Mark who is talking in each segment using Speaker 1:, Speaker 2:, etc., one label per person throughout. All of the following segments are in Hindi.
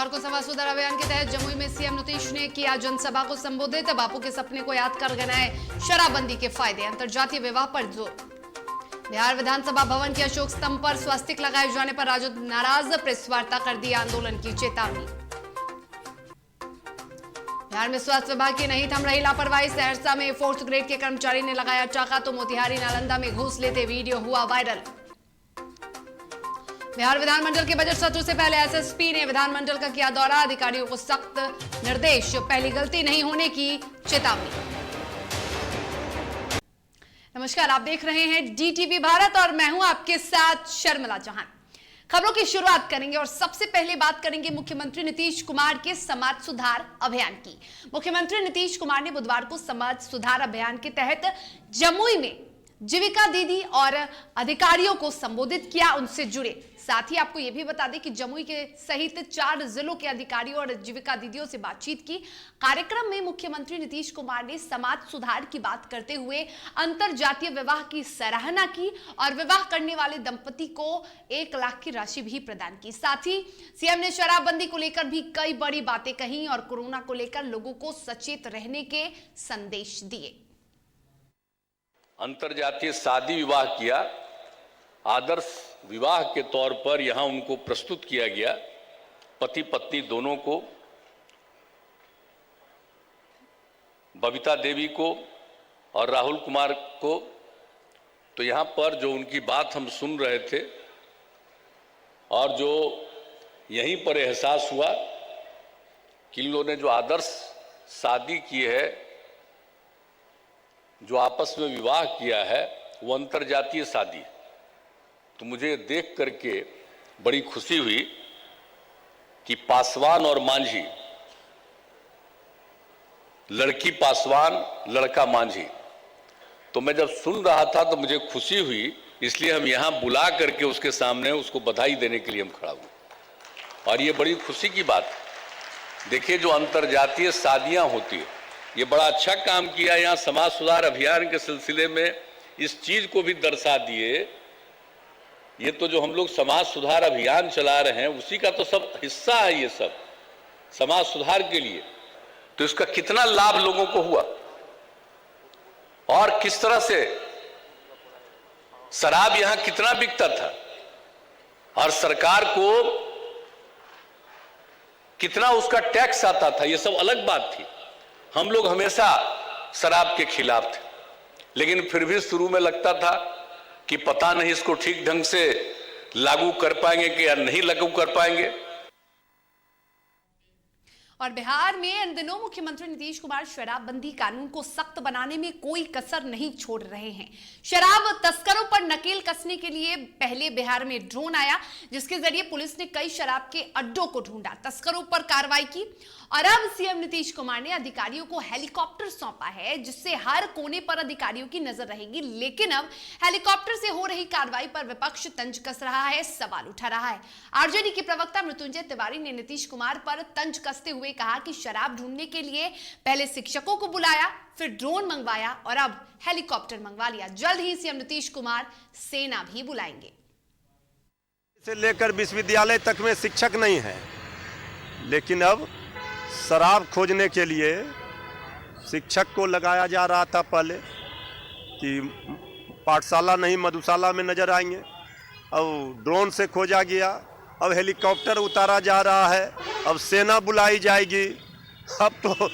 Speaker 1: बुधवार को समाज सुधार अभियान के तहत जमुई में सीएम नीतीश ने किया जनसभा को संबोधित। बापू के सपने को याद कर गिनाए शराबबंदी के फायदे, अंतर्जातीय विवाह पर जोर। बिहार विधानसभा भवन के अशोक स्तंभ पर स्वास्तिक लगाए जाने पर राजद नाराज, प्रेस वार्ता कर दी आंदोलन की चेतावनी। बिहार में स्वास्थ्य विभाग की नहीं थम रही लापरवाही, सहरसा में 4th ग्रेड के कर्मचारी ने लगाया चाका तो मोतिहारी नालंदा में घूस लेते वीडियो हुआ वायरल। बिहार विधानमंडल के बजट सत्र से पहले एसएसपी ने विधानमंडल का किया दौरा, अधिकारियों को सख्त निर्देश, पहली गलती नहीं होने की चेतावनी। नमस्कार, आप देख रहे हैं डीटीवी भारत और मैं हूं आपके साथ शर्मिला चौहान। खबरों की शुरुआत करेंगे और सबसे पहले बात करेंगे मुख्यमंत्री नीतीश कुमार के समाज सुधार अभियान की। मुख्यमंत्री नीतीश कुमार ने बुधवार को समाज सुधार अभियान के तहत जमुई में जीविका दीदी और अधिकारियों को संबोधित किया, उनसे जुड़े। साथ ही आपको यह भी बता दें कि जमुई के सहित 4 जिलों के अधिकारियों और जीविका दीदियों से बातचीत की। कार्यक्रम में मुख्यमंत्री नीतीश कुमार ने समाज सुधार की बात करते हुए अंतरजातीय विवाह की सराहना की और विवाह करने वाले दंपति को 1 लाख की राशि भी प्रदान की। साथ ही सीएम ने शराबबंदी को लेकर भी कई बड़ी बातें कही और कोरोना को लेकर लोगों को सचेत रहने के संदेश दिए।
Speaker 2: अंतरजातीय शादी विवाह किया, आदर्श विवाह के तौर पर यहां उनको प्रस्तुत किया गया, पति पत्नी दोनों को, बबीता देवी को और राहुल कुमार को। तो यहां पर जो उनकी बात हम सुन रहे थे और जो यहीं पर एहसास हुआ कि इन लोगों ने जो आदर्श शादी की है, जो आपस में विवाह किया है, वो अंतरजातीय शादी है। तो मुझे देख करके बड़ी खुशी हुई कि पासवान और मांझी, लड़की पासवान लड़का मांझी, तो मैं जब सुन रहा था तो मुझे खुशी हुई, इसलिए हम यहां बुला करके उसके सामने उसको बधाई देने के लिए हम खड़ा हुए। और ये बड़ी खुशी की बात है। देखिए, जो अंतरजातीय शादियां होती है, ये बड़ा अच्छा काम किया यहाँ समाज सुधार अभियान के सिलसिले में, इस चीज को भी दर्शा दिए। ये तो जो हम लोग समाज सुधार अभियान चला रहे हैं उसी का तो सब हिस्सा है, ये सब समाज सुधार के लिए। तो इसका कितना लाभ लोगों को हुआ और किस तरह से शराब यहां कितना बिकता था और सरकार को कितना उसका टैक्स आता था, ये सब अलग बात थी। हम लोग हमेशा शराब के खिलाफ थे, लेकिन फिर भी शुरू में लगता था कि पता नहीं इसको ठीक ढंग से लागू कर पाएंगे कि या नहीं लागू कर पाएंगे।
Speaker 1: और बिहार में इन दिनों मुख्यमंत्री नीतीश कुमार शराबबंदी कानून को सख्त बनाने में कोई कसर नहीं छोड़ रहे हैं। शराब तस्करों पर नकेल कसने के लिए पहले बिहार में ड्रोन आया, जिसके जरिए पुलिस ने कई शराब के अड्डों को ढूंढा, तस्करों पर कार्रवाई की। और अब सीएम नीतीश कुमार ने अधिकारियों को हेलीकॉप्टर सौंपा है, जिससे हर कोने पर अधिकारियों की नजर रहेगी। लेकिन अब हेलीकॉप्टर से हो रही कार्रवाई पर विपक्ष तंज कस रहा है, सवाल उठा रहा है। आरजेडी के प्रवक्ता मृत्युंजय तिवारी ने नीतीश कुमार पर तंज कसते हुए कहा कि शराब ढूंढने के लिए पहले शिक्षकों को बुलाया, फिर ड्रोन मंगवाया और अब हेलीकॉप्टर मंगवा लिया। जल्द ही सीएम नीतीश कुमार सेना भी बुलाएंगे।
Speaker 3: से लेकर विश्वविद्यालय तक में शिक्षक नहीं है, लेकिन अब शराब खोजने के लिए शिक्षक को लगाया जा रहा था पहले कि पाठशाला नहीं मधुशाला में नजर आएंगे, अब ड्रोन से खोजा गया, अब हेलीकॉप्टर उतारा जा रहा है, अब सेना बुलाई जाएगी। अब तो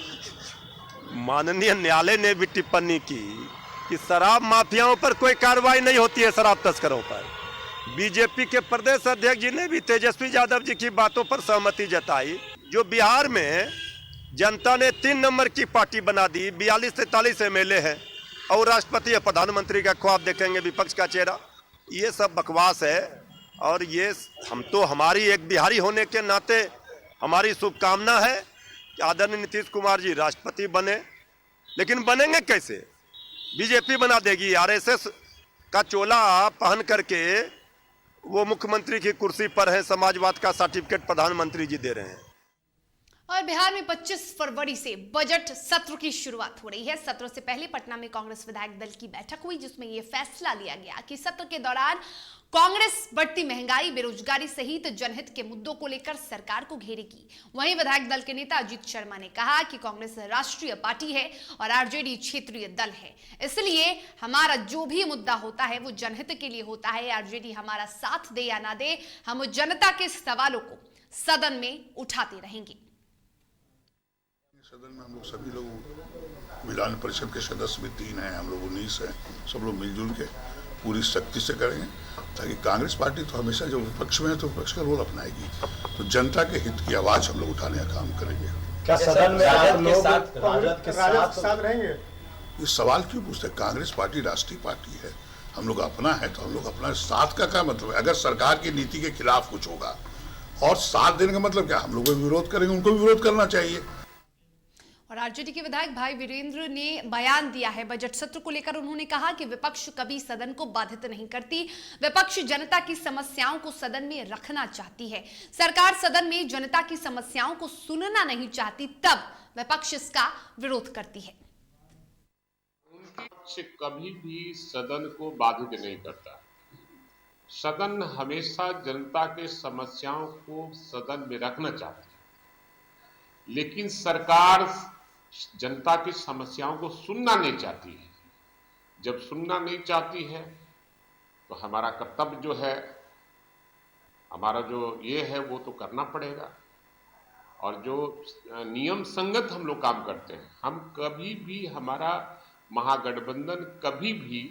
Speaker 3: माननीय न्यायालय ने भी टिप्पणी की कि शराब माफियाओं पर कोई कार्रवाई नहीं होती है, शराब तस्करों पर। बीजेपी के प्रदेश अध्यक्ष जी ने भी तेजस्वी यादव जी की बातों पर सहमति जताई। जो बिहार में जनता ने 3 नंबर की पार्टी बना दी, 42-43 एमएलए हैं और राष्ट्रपति या प्रधानमंत्री का ख्वाब देखेंगे विपक्ष का चेहरा, ये सब बकवास है। और ये हम तो हमारी एक बिहारी होने के नाते हमारी शुभकामना है कि आदरणीय नीतीश कुमार जी राष्ट्रपति बने, लेकिन बनेंगे कैसे? बीजेपी बना देगी, आरएसएस का चोला पहन करके वो मुख्यमंत्री की कुर्सी पर है, समाजवाद का सर्टिफिकेट प्रधानमंत्री जी दे रहे हैं।
Speaker 1: और बिहार में 25 फरवरी से बजट सत्र की शुरुआत हो रही है। सत्र से पहले पटना में कांग्रेस विधायक दल की बैठक हुई, जिसमें यह फैसला लिया गया कि सत्र के दौरान कांग्रेस बढ़ती महंगाई, बेरोजगारी सहित जनहित के मुद्दों को लेकर सरकार को घेरेगी। वहीं विधायक दल के नेता अजीत शर्मा ने कहा कि कांग्रेस राष्ट्रीय पार्टी है और आरजेडी क्षेत्रीय दल है, इसलिए हमारा जो भी मुद्दा होता है वो जनहित के लिए होता है। आरजेडी हमारा साथ दे या ना दे, हम जनता के सवालों को सदन में उठाते रहेंगे।
Speaker 4: सदन में हम लोग सभी लोग विधान परिषद के सदस्य भी 3 हैं, हम लोग 19 हैं, सब लोग मिलजुल के पूरी शक्ति से करेंगे, ताकि कांग्रेस पार्टी तो हमेशा जो विपक्ष में है तो विपक्ष का रोल अपनाएगी, तो जनता के हित की आवाज हम लोग उठाने का काम करेंगे।
Speaker 5: क्या सदन में आप लोग राजद के साथ रहेंगे?
Speaker 4: ये सवाल क्यों पूछते हैं? कांग्रेस पार्टी राष्ट्रीय पार्टी है, हम लोग अपना है तो हम लोग अपना साथ का क्या मतलब है? अगर सरकार की नीति के खिलाफ कुछ होगा और साथ देने का मतलब क्या? हम लोग विरोध करेंगे, उनको भी विरोध करना चाहिए।
Speaker 1: और आरजेडी के विधायक भाई वीरेंद्र ने बयान दिया है बजट सत्र को लेकर। उन्होंने कहा कि विपक्ष कभी सदन को बाधित नहीं करती, विपक्ष जनता की समस्याओं को सदन में रखना चाहती है। सरकार सदन में जनता की समस्याओं को सुनना नहीं चाहती, तब विपक्ष इसका विरोध करती है।
Speaker 6: विपक्ष कभी भी सदन को बाधित नहीं करता। सदन हमेशा जनता के समस्याओं को सदन में रखना चाहती है, लेकिन सरकार जनता की समस्याओं को सुनना नहीं चाहती है। जब सुनना नहीं चाहती है तो हमारा कर्तव्य जो है, हमारा जो ये है वो तो करना पड़ेगा। और जो नियम संगत हम लोग काम करते हैं, हम कभी भी, हमारा महागठबंधन कभी भी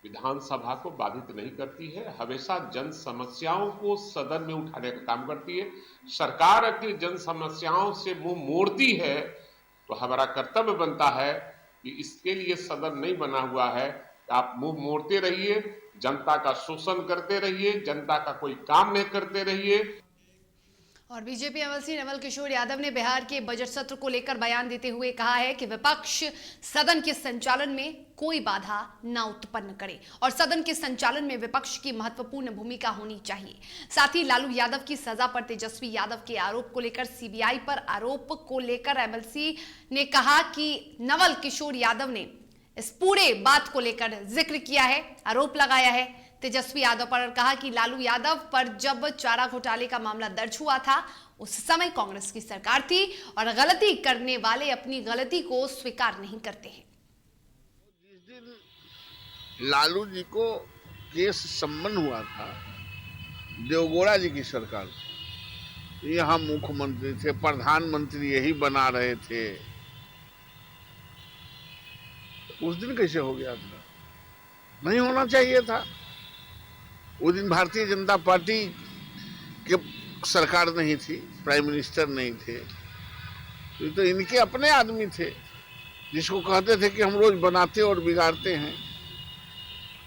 Speaker 6: विधानसभा को बाधित नहीं करती है, हमेशा जन समस्याओं को सदन में उठाने का काम करती है। सरकार अगर जन समस्याओं से मुंह मोड़ती है तो हमारा कर्तव्य बनता है कि इसके लिए सदन नहीं बना हुआ है, आप मुंह मोड़ते रहिए, जनता का शोषण करते रहिए, जनता का कोई काम नहीं करते रहिए।
Speaker 1: और बीजेपी एमएलसी नवल किशोर यादव ने बिहार के बजट सत्र को लेकर बयान देते हुए कहा है कि विपक्ष सदन के संचालन में कोई बाधा न उत्पन्न करे और सदन के संचालन में विपक्ष की महत्वपूर्ण भूमिका होनी चाहिए। साथ ही लालू यादव की सजा पर तेजस्वी यादव के आरोप को लेकर सीबीआई पर आरोप को लेकर एमएलसी ने कहा कि नवल किशोर यादव ने इस पूरे बात को लेकर जिक्र किया है, आरोप लगाया है तेजस्वी यादव पर, कहा कि लालू यादव पर जब चारा घोटाले का मामला दर्ज हुआ था उस समय कांग्रेस की सरकार थी और गलती करने वाले अपनी गलती को स्वीकार नहीं करते हैं।
Speaker 7: जिस दिन लालू जी को केस सम्मन हुआ था देवगौड़ा जी की सरकार, यहाँ मुख्यमंत्री थे, प्रधानमंत्री यही बना रहे थे, उस दिन कैसे हो गया था? नहीं होना चाहिए था। उस दिन भारतीय जनता पार्टी के सरकार नहीं थी, प्राइम मिनिस्टर नहीं थे, तो इनके अपने आदमी थे जिसको कहते थे कि हम रोज बनाते और बिगाड़ते हैं।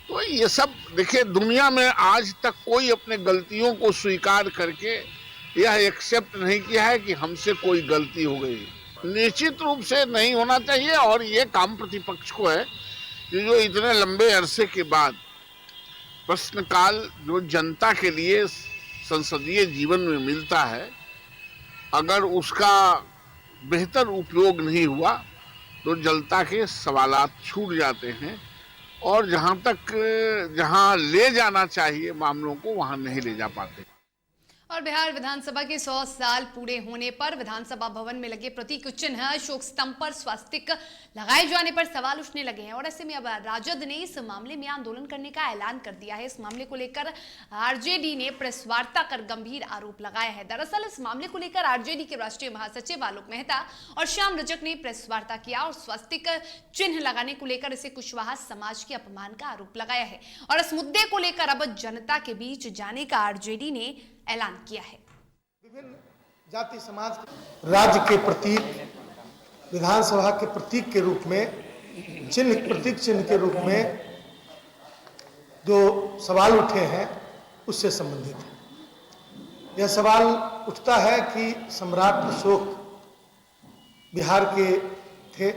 Speaker 7: तो ये सब देखिए, दुनिया में आज तक कोई अपने गलतियों को स्वीकार करके यह एक्सेप्ट नहीं किया है कि हमसे कोई गलती हो गई। निश्चित रूप से नहीं होना चाहिए और ये काम प्रतिपक्ष को है कि जो इतने लंबे अरसे के बाद प्रश्नकाल जो जनता के लिए संसदीय जीवन में मिलता है, अगर उसका बेहतर उपयोग नहीं हुआ तो जनता के सवालात छूट जाते हैं और जहां ले जाना चाहिए मामलों को वहां नहीं ले जा पाते।
Speaker 1: और बिहार विधानसभा के 100 साल पूरे होने पर विधानसभा भवन में लगे प्रतीक चिन्ह, अशोक स्तंभ पर स्वास्तिक लगाए जाने पर सवाल उठने लगे हैं और ऐसे में अब राजद ने इस मामले में आंदोलन करने का ऐलान कर दिया है। इस मामले को लेकर आरजेडी ने प्रेस वार्ता कर गंभीर आरोप लगाया है। दरअसल इस मामले को लेकर आरजेडी के राष्ट्रीय महासचिव आलोक मेहता और श्याम रजक ने प्रेस वार्ता किया और स्वास्तिक चिन्ह लगाने को लेकर इसे कुशवाहा समाज के अपमान का आरोप लगाया है और इस मुद्दे को लेकर अब जनता के बीच जाने का आरजेडी ने ऐलान किया है।
Speaker 5: विभिन्न जाति समाज राज्य के प्रतीक, विधानसभा के प्रतीक के रूप में, प्रतीक चिन्ह के रूप में जो सवाल उठे हैं उससे संबंधित है। यह सवाल उठता है कि सम्राट अशोक बिहार के थे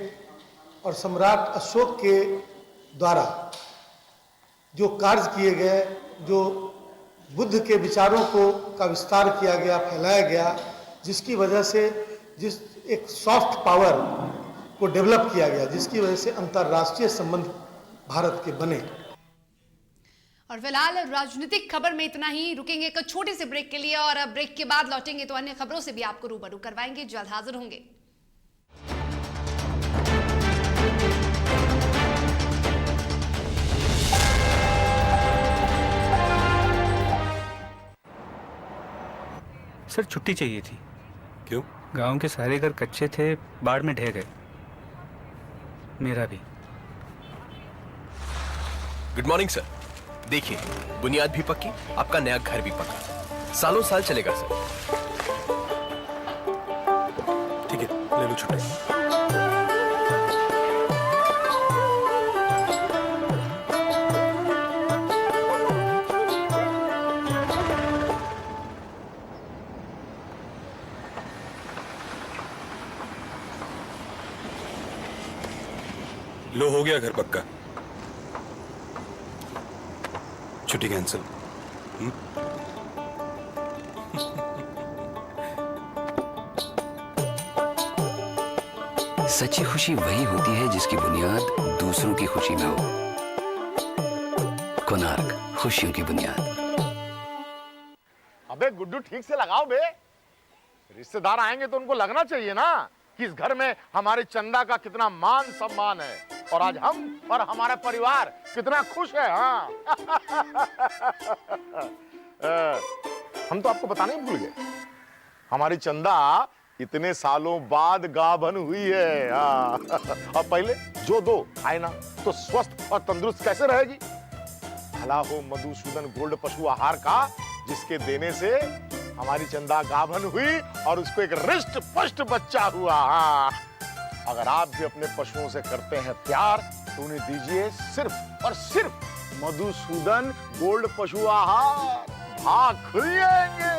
Speaker 5: और सम्राट अशोक के द्वारा जो कार्य किए गए, जो बुद्ध के विचारों का विस्तार किया गया, फैलाया गया, जिसकी वजह से एक सॉफ्ट पावर को डेवलप किया गया, जिसकी वजह से अंतर्राष्ट्रीय संबंध भारत के बने।
Speaker 1: और फिलहाल राजनीतिक खबर में इतना ही। रुकेंगे एक छोटे से ब्रेक के लिए और ब्रेक के बाद लौटेंगे तो अन्य खबरों से भी आपको रूबरू करवाएंगे। जल्द हाजिर होंगे।
Speaker 8: सर छुट्टी चाहिए थी।
Speaker 9: क्यों?
Speaker 8: गांव के सारे घर कच्चे थे, बाढ़ में ढह गए। मेरा भी।
Speaker 9: Good morning sir. देखिए, बुनियाद भी पक्की, आपका नया घर भी पक्का, सालों साल चलेगा सर। ठीक है, ले लो छुट्टी। लो, हो गया घर पक्का। छुट्टी कैंसिल।
Speaker 10: सच्ची खुशी वही होती है जिसकी बुनियाद दूसरों की खुशी में हो। कोणार्क, खुशियों की बुनियाद।
Speaker 11: अबे गुड्डू, ठीक से लगाओ बे। रिश्तेदार आएंगे तो उनको लगना चाहिए ना कि इस घर में हमारे चंदा का कितना मान सम्मान है और आज हम और हमारा परिवार कितना खुश है। हाँ हम तो आपको बताना ही भूल गए, हमारी चंदा इतने सालों बाद गाभन हुई है। हाँ और पहले जो दो आए ना तो स्वस्थ और तंदुरुस्त कैसे रहेगी। भला हो मधुसूदन गोल्ड पशु आहार का, जिसके देने से हमारी चंदा गाभन हुई और उसको एक रिष्ट पुष्ट बच्चा हुआ। हाँ अगर आप भी अपने पशुओं से करते हैं प्यार तो उन्हें दीजिए सिर्फ और सिर्फ मधुसूदन गोल्ड पशु आहार। भाग खुल जाएंगे।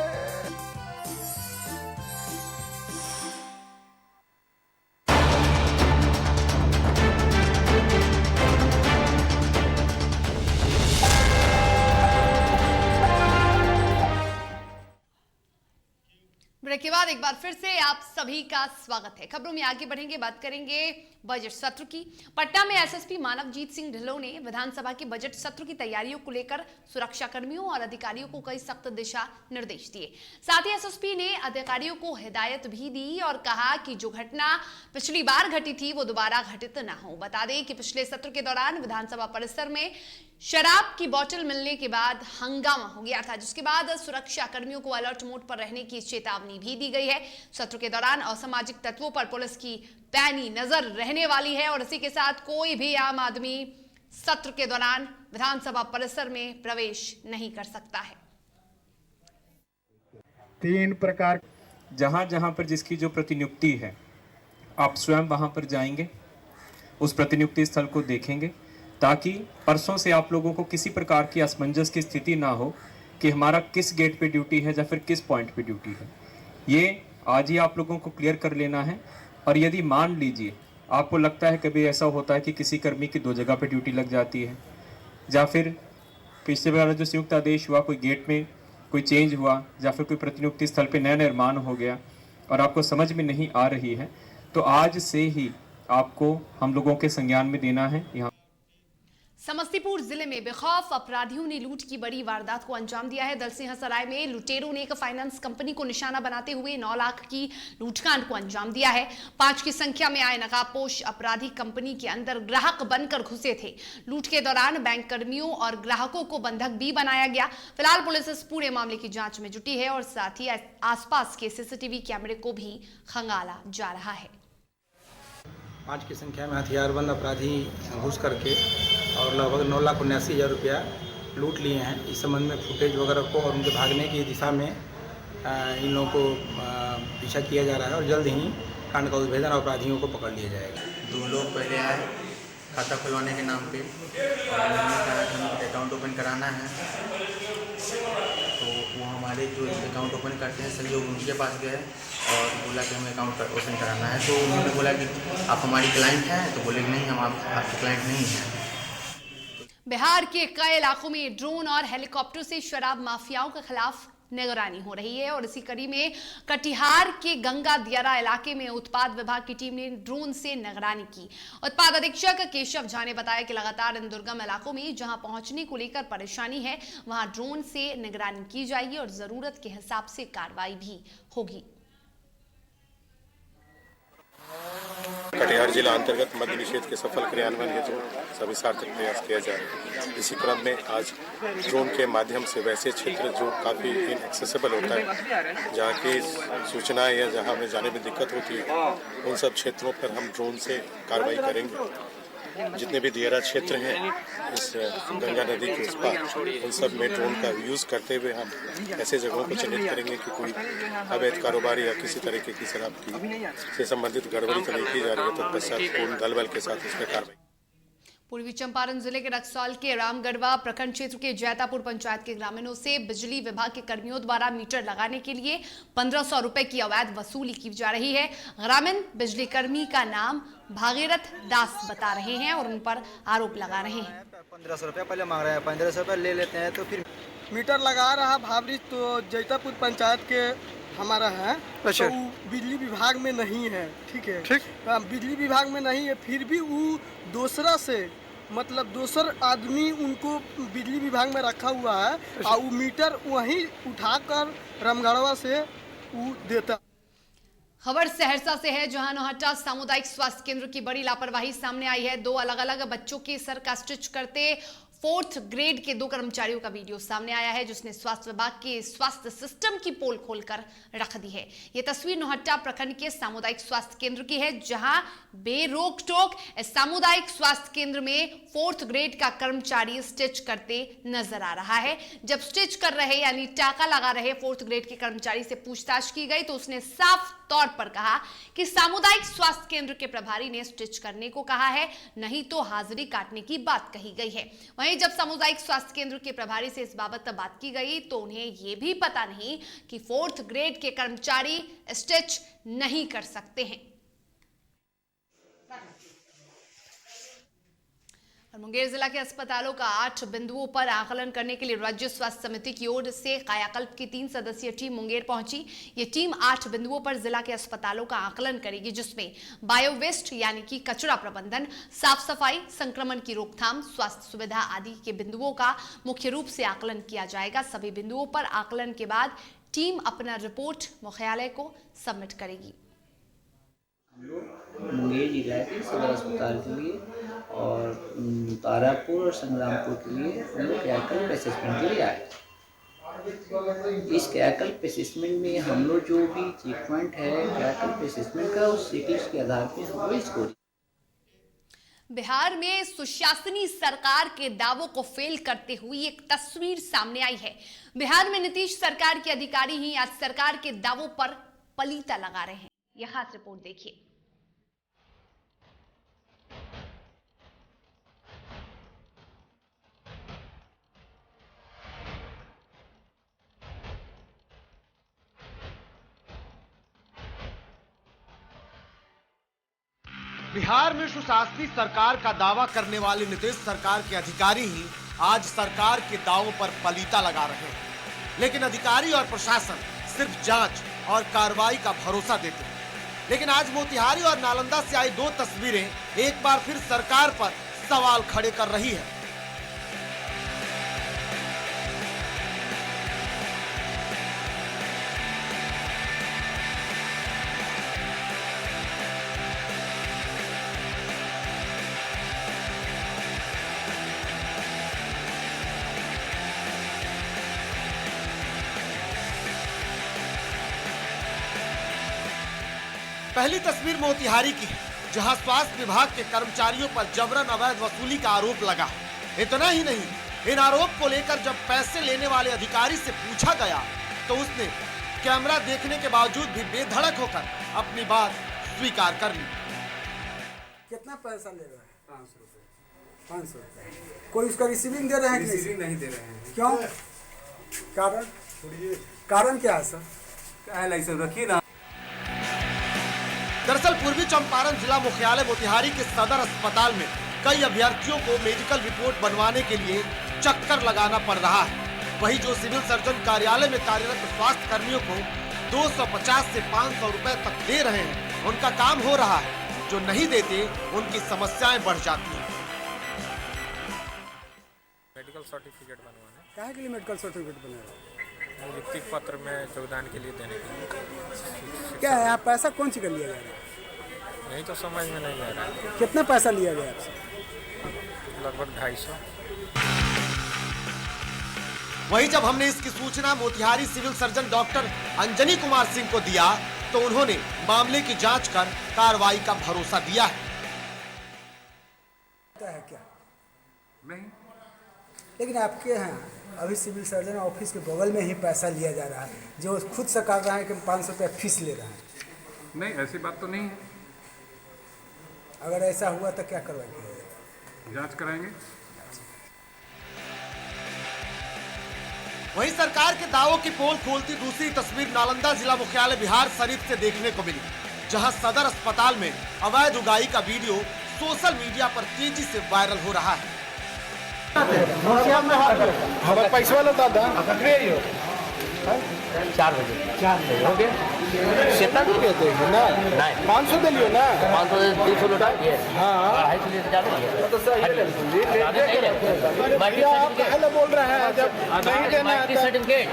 Speaker 1: ब्रेक के बाद एक बार फिर से आप सभी का स्वागत है। खबरों में आगे बढ़ेंगे, बात करेंगे बजट सत्र की। पटना में एसएसपी मानवजीत सिंह ढिल्लों ने विधानसभा के बजट सत्र की तैयारियों को लेकर सुरक्षा कर्मियों और अधिकारियों को कई सख्त दिशा निर्देश दिए। साथ ही एसएसपी ने अधिकारियों को हिदायत भी दी और कहा कि जो घटना पिछली बार घटी थी वो दोबारा घटित न हो। बता दें कि पिछले सत्र के दौरान विधानसभा परिसर में शराब की बोतल मिलने के बाद हंगामा हो गया था, जिसके बाद सुरक्षा कर्मियों को अलर्ट मोड पर रहने की चेतावनी भी दी गई है। सत्र के दौरान असामाजिक तत्वों पर पुलिस की पैनी नजर रहने वाली है और इसी के साथ कोई भी आम आदमी सत्र के दौरान विधानसभा परिसर में प्रवेश नहीं कर सकता है।
Speaker 8: 3 प्रकार, जहां जहां पर जिसकी जो प्रतिनियुक्ति है, आप स्वयं वहां पर जाएंगे, उस प्रतिनियुक्ति स्थल को देखेंगे, ताकि परसों से आप लोगों को किसी प्रकार की असमंजस की स्थिति ना हो कि हमारा किस गेट पे ड्यूटी है या फिर किस पॉइंट पे ड्यूटी है। ये आज ही आप लोगों को क्लियर कर लेना है। और यदि मान लीजिए आपको लगता है कभी ऐसा होता है कि किसी कर्मी की 2 जगह पे ड्यूटी लग जाती है, या फिर पिछले बार जो संयुक्त आदेश हुआ, कोई गेट में कोई चेंज हुआ, या फिर कोई प्रतिनियुक्ति स्थल पे नया निर्माण हो गया और आपको समझ में नहीं आ रही है, तो आज से ही आपको हम लोगों के संज्ञान में देना है। यहाँ
Speaker 1: समस्तीपुर जिले में बेखौफ अपराधियों ने लूट की बड़ी वारदात को अंजाम दिया है। दलसिंह सराय में लुटेरों ने एक फाइनेंस कंपनी को निशाना बनाते हुए 9 लाख की लूटकांड को अंजाम दिया है। 5 की संख्या में आए नकाबपोश अपराधी कंपनी के अंदर ग्राहक बनकर घुसे थे। लूट के दौरान बैंक कर्मियों और ग्राहकों को बंधक भी बनाया गया। फिलहाल पुलिस इस पूरे मामले की जांच में जुटी है और साथ ही आसपास के सीसीटीवी कैमरे को भी खंगाला जा रहा है।
Speaker 12: 5 की संख्या में हथियारबंद अपराधी घुस करके और लगभग 9,79,000 रुपया लूट लिए हैं। इस संबंध में फुटेज वगैरह को और उनके भागने की दिशा में इन लोगों को पीछा किया जा रहा है और जल्द ही कांड का उद्भेदन और अपराधियों को पकड़ लिया जाएगा।
Speaker 13: 2 लोग पहले आए खाता खुलवाने के नाम पे और उन्होंने कहा कि हमें अकाउंट ओपन कराना है, तो वो हमारे जो अकाउंट ओपन करते हैं सहयोग उनके पास गए और बोला कि हमें अकाउंट ओपन कराना है। तो उन्होंने बोला कि आप हमारी क्लाइंट हैं, तो बोले नहीं, हम आपके क्लाइंट नहीं हैं।
Speaker 1: बिहार के कई इलाकों में ड्रोन और हेलीकॉप्टर से शराब माफियाओं के खिलाफ निगरानी हो रही है। और इसी कड़ी में कटिहार के गंगा दियारा इलाके में उत्पाद विभाग की टीम ने ड्रोन से निगरानी की। उत्पाद अधीक्षक केशव झा ने बताया कि लगातार इन दुर्गम इलाकों में जहां पहुंचने को लेकर परेशानी है वहां ड्रोन से निगरानी की जाएगी और जरूरत के हिसाब से कार्रवाई भी होगी।
Speaker 14: कटिहार जिला अंतर्गत मद्य निषेध के सफल क्रियान्वयन हेतु सभी सार्थक प्रयास किया जा रहा है। इसी क्रम में आज ड्रोन के माध्यम से वैसे क्षेत्र जो काफ़ी इनएक्सेसिबल होता है, जहाँ की सूचनाएं या जहाँ हमें जाने में दिक्कत होती है, उन सब क्षेत्रों पर हम ड्रोन से कार्रवाई करेंगे। जितने भी दियारा क्षेत्र हैं इस गंगा नदी के उस पार, उन सब में ड्रोन का यूज़ करते हुए हम ऐसे जगहों को चिन्हित करेंगे कि कोई अवैध कारोबार या किसी तरीके की शराब की से संबंधित गड़बड़ी तो नहीं की जा रही है, तो तत्पश्चात पूर्ण दल बल के साथ उसमें कार्रवाई।
Speaker 1: पूर्वी चंपारण जिले के रक्सौल के रामगढ़वा प्रखंड क्षेत्र के जैतापुर पंचायत के ग्रामीणों से बिजली विभाग के कर्मियों द्वारा मीटर लगाने के लिए 1500 रुपए की अवैध वसूली की जा रही है। ग्रामीण बिजली कर्मी का नाम भागीरथ दास बता रहे हैं और उन पर आरोप लगा रहे हैं।
Speaker 15: 1500 रुपया पहले मांग रहे हैं, 1500 रुपया ले लेते हैं तो फिर मीटर लगा रहा भावरी तो जैतापुर पंचायत के हमारा है। अच्छा। तो बिजली विभाग में नहीं है, ठीक है, ठीक, बिजली विभाग में नहीं है, फिर भी वो दूसरा से मतलब दूसर आदमी उनको बिजली विभाग में रखा हुआ है। अच्छा। और वो मीटर वहीं उठाकर रामगढ़वा से वो देता।
Speaker 1: खबर सहरसा से है, जहां नौहट्टा सामुदायिक स्वास्थ्य केंद्र की बड़ी लापरवाही सामने आई है। 2 अलग अलग बच्चों के सर का स्टिच करते 4th ग्रेड के 2 कर्मचारियों का वीडियो सामने आया है, जिसने स्वास्थ्य विभाग के स्वास्थ्य सिस्टम की पोल खोलकर रख दी है। यह तस्वीर नौहट्टा प्रखंड के सामुदायिक स्वास्थ्य केंद्र की है, जहां बेरोक टोक सामुदायिक स्वास्थ्य केंद्र में 4th ग्रेड का कर्मचारी स्टिच करते नजर आ रहा है। जब स्टिच कर रहे यानी टाका लगा रहे 4th ग्रेड के कर्मचारी से पूछताछ की गई तो उसने साफ तौर पर कहा कि सामुदायिक स्वास्थ्य केंद्र के प्रभारी ने स्टिच करने को कहा है, नहीं तो हाजिरी काटने की बात कही गई है। वहीं जब सामुदायिक स्वास्थ्य केंद्र के प्रभारी से इस बाबत बात की गई तो उन्हें यह भी पता नहीं कि 4th ग्रेड के कर्मचारी स्टिच नहीं कर सकते हैं। मुंगेर जिला के अस्पतालों का 8 बिंदुओं पर आकलन करने के लिए राज्य स्वास्थ्य समिति की ओर से कायाकल्प की 3 सदस्यीय टीम मुंगेर पहुंची। ये टीम 8 बिंदुओं पर जिला के अस्पतालों का आकलन करेगी, जिसमें बायो वेस्ट यानी कि कचरा प्रबंधन, साफ सफाई, संक्रमण की रोकथाम, स्वास्थ्य सुविधा आदि के बिंदुओं का मुख्य रूप से आकलन किया जाएगा। सभी बिंदुओं पर आकलन के बाद टीम अपना रिपोर्ट मुख्यालय को सबमिट करेगी।
Speaker 16: मुंगेर जिला के सदर अस्पताल के लिए और तारापुर और संग्रामपुर के लिए हम लोग कायाकल्प असेसमेंट के लिए आए। इस कायाकल्प असेसमेंट में हम लोग जो भी चेक पॉइंट है कायाकल्प असेसमेंट का, उस चेकलिस्ट के आधार पर हम लोग स्कोर।
Speaker 1: बिहार में सुशासनी सरकार के दावों को फेल करते हुए एक तस्वीर सामने आई है। बिहार में नीतीश सरकार के अधिकारी ही आज सरकार के दावों पर पलीता लगा रहे हैं। यह खास रिपोर्ट देखिए।
Speaker 17: बिहार में सुशासनी सरकार का दावा करने वाले नीतीश सरकार के अधिकारी ही आज सरकार के दावों पर पलीता लगा रहे हैं, लेकिन अधिकारी और प्रशासन सिर्फ जांच और कार्रवाई का भरोसा देते हैं। लेकिन आज मोतिहारी और नालंदा से आई 2 तस्वीरें एक बार फिर सरकार पर सवाल खड़े कर रही है। पहली तस्वीर मोतिहारी की है, जहां स्वास्थ्य विभाग के कर्मचारियों पर जबरन अवैध वसूली का आरोप लगा। इतना ही नहीं, इन आरोप को लेकर जब पैसे लेने वाले अधिकारी से पूछा गया तो उसने कैमरा देखने के बावजूद भी बेधड़क होकर अपनी बात स्वीकार कर ली।
Speaker 18: कितना पैसा ले रहा है? 500 रुपए। 500 रुपए। कोई उसका रिसीविंग दे रहे हैं? रिसीविंग नहीं दे रहे हैं। क्यों? कारण क्या है सर? क्या है, लाइसेंस रखिए ना।
Speaker 17: दरअसल पूर्वी चंपारण जिला मुख्यालय मोतिहारी के सदर अस्पताल में कई अभ्यर्थियों को मेडिकल रिपोर्ट बनवाने के लिए चक्कर लगाना पड़ रहा है। वही जो सिविल सर्जन कार्यालय में कार्यरत स्वास्थ्य कर्मियों को 250 से 500 रुपए तक दे रहे हैं, उनका काम हो रहा है। जो नहीं देते उनकी समस्याएं बढ़ जाती हैं।
Speaker 19: मेडिकल सर्टिफिकेट बनवाना।
Speaker 18: काहे के लिए मेडिकल सर्टिफिकेट बना?
Speaker 19: नियुक्ति पत्र में योगदान के लिए देने के लिए।
Speaker 18: क्या है, आप पैसा कौन सी का लिया जा रहा है?
Speaker 19: नहीं तो समझ में नहीं आ रहा है।
Speaker 18: कितना पैसा लिया गया आपसे?
Speaker 19: लगभग 250।
Speaker 17: वही जब हमने इसकी सूचना Motihari civil surgeon doctor Anjani Kumar Singh को दिया तो उन्होंने मामले की जांच कर कार्रवाई का भरोसा दिया है।
Speaker 18: क्या नहीं, लेकिन आपके यहाँ अभी सिविल सर्जन ऑफिस के बगल में ही पैसा लिया जा रहा है, जो खुद से कह रहा है कि 500 रुपया फीस ले रहा है।
Speaker 19: नहीं, ऐसी बात तो नहीं है।
Speaker 18: अगर ऐसा हुआ तो क्या करवाएंगे?
Speaker 19: जांच कराएंगे।
Speaker 17: वहीं सरकार के दावों की पोल खोलती दूसरी तस्वीर नालंदा जिला मुख्यालय बिहार शरीफ से देखने को मिली, जहां सदर अस्पताल में अवैध उगाई का वीडियो सोशल मीडिया पर तेजी से वायरल हो रहा है।
Speaker 15: पैसा वाला दादा 4 बजे हो गया। कितना रुपया देंगे ना? 500 दे लियो ना। 500 200 लौटा दिए। हाँ 250 लिए ज्यादा है। तो सही है। आप पहले बोल रहे हैं जब नहीं देना है सर्टिफिकेट।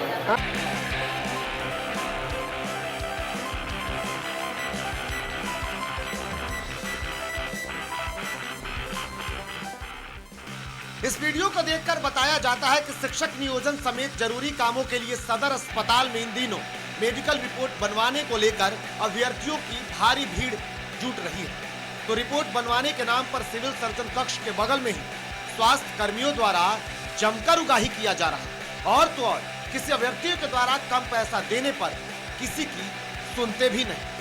Speaker 17: इस वीडियो को देखकर बताया जाता है कि शिक्षक नियोजन समेत जरूरी कामों के लिए सदर अस्पताल में इन दिनों मेडिकल रिपोर्ट बनवाने को लेकर अभ्यर्थियों की भारी भीड़ जुट रही है। तो रिपोर्ट बनवाने के नाम पर सिविल सर्जन कक्ष के बगल में ही स्वास्थ्य कर्मियों द्वारा जमकर उगाही किया जा रहा है। और तो और किसी अभ्यर्थियों के द्वारा कम पैसा देने पर किसी की सुनते भी नहीं।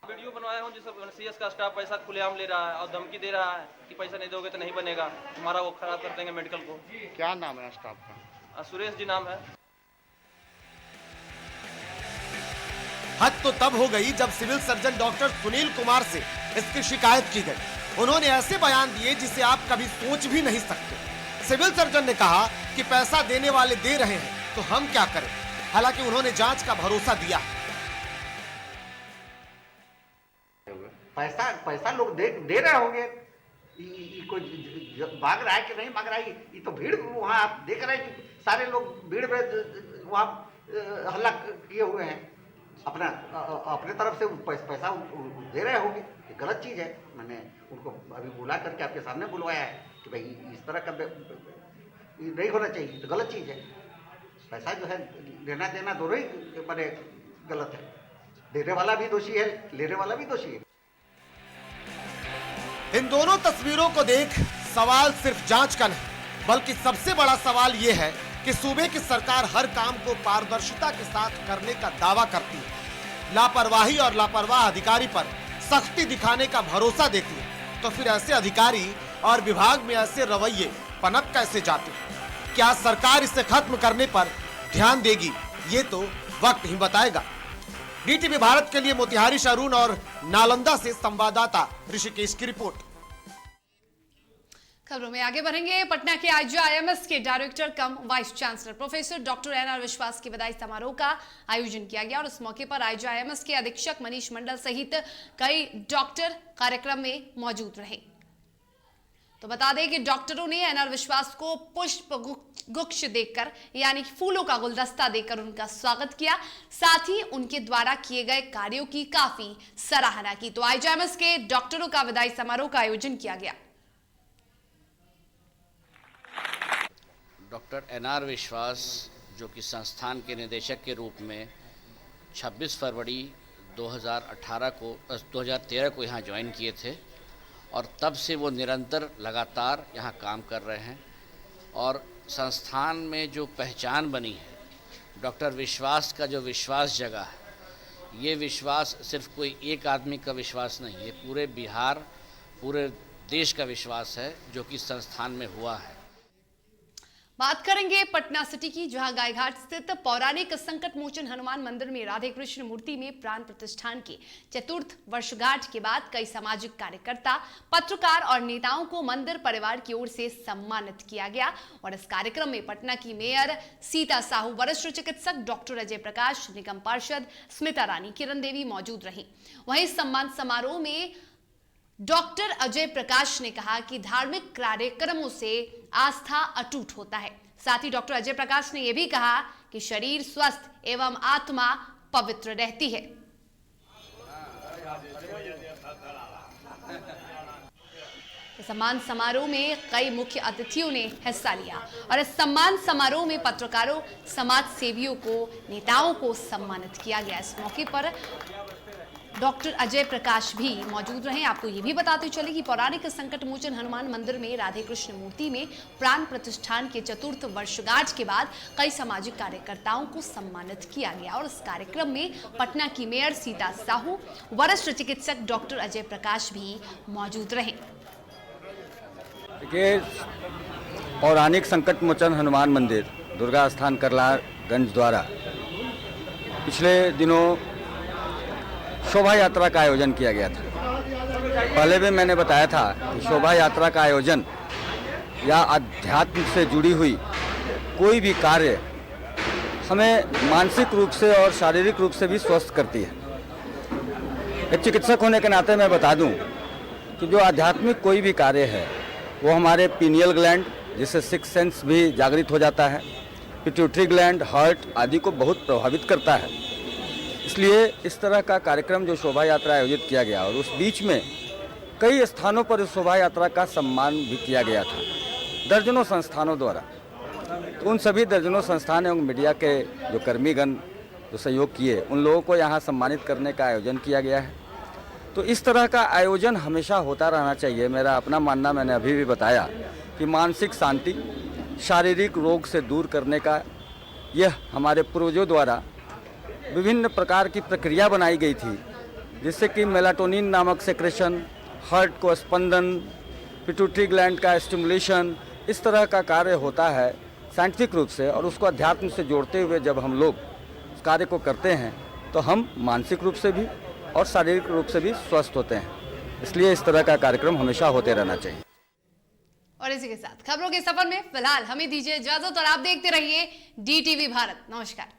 Speaker 20: वीडियो बनवाया हूँ जिसमें सीएस का स्टाफ पैसा खुलेआम ले रहा है और धमकी दे रहा है कि पैसा नहीं दोगे तो नहीं बनेगा, हमारा वो खराब कर देंगे मेडिकल को।
Speaker 7: क्या नाम है स्टाफ का?
Speaker 20: सुरेश जी नाम है।
Speaker 17: हद तो तब हो गई जब civil surgeon doctor Sunil Kumar से इसकी शिकायत की गई। उन्होंने ऐसे बयान दिए जिसे आप कभी सोच भी नहीं सकते। सिविल सर्जन ने कहा कि पैसा देने वाले दे रहे हैं तो हम क्या करें। हालांकि उन्होंने जांच का भरोसा दिया।
Speaker 21: पैसा लोग दे रहे होंगे, कोई मांग रहा है कि नहीं मांग रहा है, ये तो भीड़ वहाँ आप देख रहे हैं कि सारे लोग भीड़ में वहाँ हल्ला किए हुए हैं। अपने तरफ से पैसा दे रहे होंगे, ये गलत चीज़ है। मैंने उनको अभी बुला करके आपके सामने बुलवाया है कि भाई इस तरह का नहीं होना चाहिए, तो गलत चीज़ है। पैसा जो है लेना देना दोनों ही बड़े गलत है। देने वाला भी दोषी है, लेने वाला भी दोषी है।
Speaker 17: इन दोनों तस्वीरों को देख सवाल सिर्फ जांच का नहीं बल्कि सबसे बड़ा सवाल ये है कि सूबे की सरकार हर काम को पारदर्शिता के साथ करने का दावा करती है, लापरवाही और लापरवाह अधिकारी पर सख्ती दिखाने का भरोसा देती है, तो फिर ऐसे अधिकारी और विभाग में ऐसे रवैये पनप कैसे जाते हैं? क्या सरकार इसे खत्म करने पर ध्यान देगी? ये तो वक्त ही बताएगा। डीटीवी भारत के लिए मोतिहारी से अरुण और नालंदा से संवाददाता ऋषिकेश की रिपोर्ट।
Speaker 1: खबरों में आगे बढ़ेंगे। पटना के आईजीआईएमएस के director cum vice chancellor professor doctor NR Vishwas की बधाई समारोह का आयोजन किया गया और इस मौके पर आईजीआईएमएस के अधीक्षक मनीष मंडल सहित कई डॉक्टर कार्यक्रम में मौजूद रहे। तो बता दें कि डॉक्टरों ने एनआर विश्वास को पुष्प गुच्छ देकर यानी फूलों का गुलदस्ता देकर उनका स्वागत किया, साथ ही उनके द्वारा किए गए कार्यों की काफी सराहना की। तो आईजीआईएमएस के डॉक्टरों का विदाई समारोह का आयोजन किया गया।
Speaker 22: डॉक्टर एनआर विश्वास जो कि संस्थान के निदेशक के रूप में 26 फरवरी 2013 को यहाँ ज्वाइन किए थे और तब से वो निरंतर लगातार यहाँ काम कर रहे हैं और संस्थान में जो पहचान बनी है, डॉक्टर विश्वास का जो विश्वास जगा है, ये विश्वास सिर्फ कोई एक आदमी का विश्वास नहीं है, पूरे बिहार पूरे देश का विश्वास है जो कि संस्थान में हुआ है।
Speaker 1: बात करेंगे पटना सिटी की, जहां गायघाट स्थित पौराणिक संकट मोचन हनुमान मंदिर में राधे कृष्ण मूर्ति में प्राण प्रतिष्ठान की चतुर्थ वर्षगांठ के बाद कई सामाजिक कार्यकर्ता, पत्रकार और नेताओं को मंदिर परिवार की ओर से सम्मानित किया गया। और इस कार्यक्रम में पटना की मेयर सीता साहू, वरिष्ठ चिकित्सक डॉक्टर अजय प्रकाश, निगम पार्षद स्मिता रानी, किरण देवी मौजूद रही। वहीं सम्मान समारोह में डॉक्टर अजय प्रकाश ने कहा कि धार्मिक कार्यक्रमों से आस्था अटूट होता है। साथ ही डॉक्टर अजय प्रकाश ने यह भी कहा कि शरीर स्वस्थ एवं आत्मा पवित्र रहती है। सम्मान समारोह में कई मुख्य अतिथियों ने हिस्सा लिया और इस सम्मान समारोह में पत्रकारों, समाज सेवियों को, नेताओं को सम्मानित किया गया। इस मौके पर डॉक्टर अजय प्रकाश भी मौजूद रहे। आपको ये भी बताते चले कि पौराणिक संकट मोचन हनुमान मंदिर में राधे कृष्ण मूर्ति में प्राण प्रतिष्ठान के चतुर्थ वर्षगांठ के बाद कई सामाजिक कार्यकर्ताओं को सम्मानित किया गया। और इस कार्यक्रम में पटना की मेयर सीता साहू, वरिष्ठ चिकित्सक डॉक्टर अजय प्रकाश भी मौजूद रहे।
Speaker 2: देखिए, पौराणिक संकट मोचन हनुमान मंदिर दुर्गा स्थान करलागंज द्वारा पिछले दिनों शोभा यात्रा का आयोजन किया गया था। पहले भी मैंने बताया था कि शोभा यात्रा का आयोजन या अध्यात्म से जुड़ी हुई कोई भी कार्य हमें मानसिक रूप से और शारीरिक रूप से भी स्वस्थ करती है। एक चिकित्सक होने के नाते मैं बता दूं कि जो आध्यात्मिक कोई भी कार्य है वो हमारे पीनियल ग्लैंड, जिससे सिक्स सेंस भी जागृत हो जाता है, पिट्यूटरी ग्लैंड, हार्ट आदि को बहुत प्रभावित करता है। इसलिए इस तरह का कार्यक्रम जो शोभा यात्रा आयोजित किया गया और उस बीच में कई स्थानों पर इस शोभा यात्रा का सम्मान भी किया गया था दर्जनों संस्थानों द्वारा। तो उन सभी दर्जनों संस्थान एवं मीडिया के जो कर्मीगण जो सहयोग किए, उन लोगों को यहाँ सम्मानित करने का आयोजन किया गया है। तो इस तरह का आयोजन हमेशा होता रहना चाहिए। मेरा अपना मानना, मैंने अभी भी बताया कि मानसिक शांति, शारीरिक रोग से दूर करने का यह हमारे पूर्वजों द्वारा विभिन्न प्रकार की प्रक्रिया बनाई गई थी, जिससे कि मेलाटोनिन नामक सेक्रेशन, हार्ट को स्पंदन, पिट्यूटरी ग्लैंड का स्टिमुलेशन, इस तरह का कार्य होता है साइंटिफिक रूप से। और उसको अध्यात्म से जोड़ते हुए जब हम लोग उस कार्य को करते हैं तो हम मानसिक रूप से भी और शारीरिक रूप से भी स्वस्थ होते हैं। इसलिए इस तरह का कार्यक्रम हमेशा होते रहना चाहिए।
Speaker 1: और इसी के साथ खबरों के सफर में फिलहाल हमें दीजिए इजाजत और आप देखते रहिए DTV भारत। नमस्कार।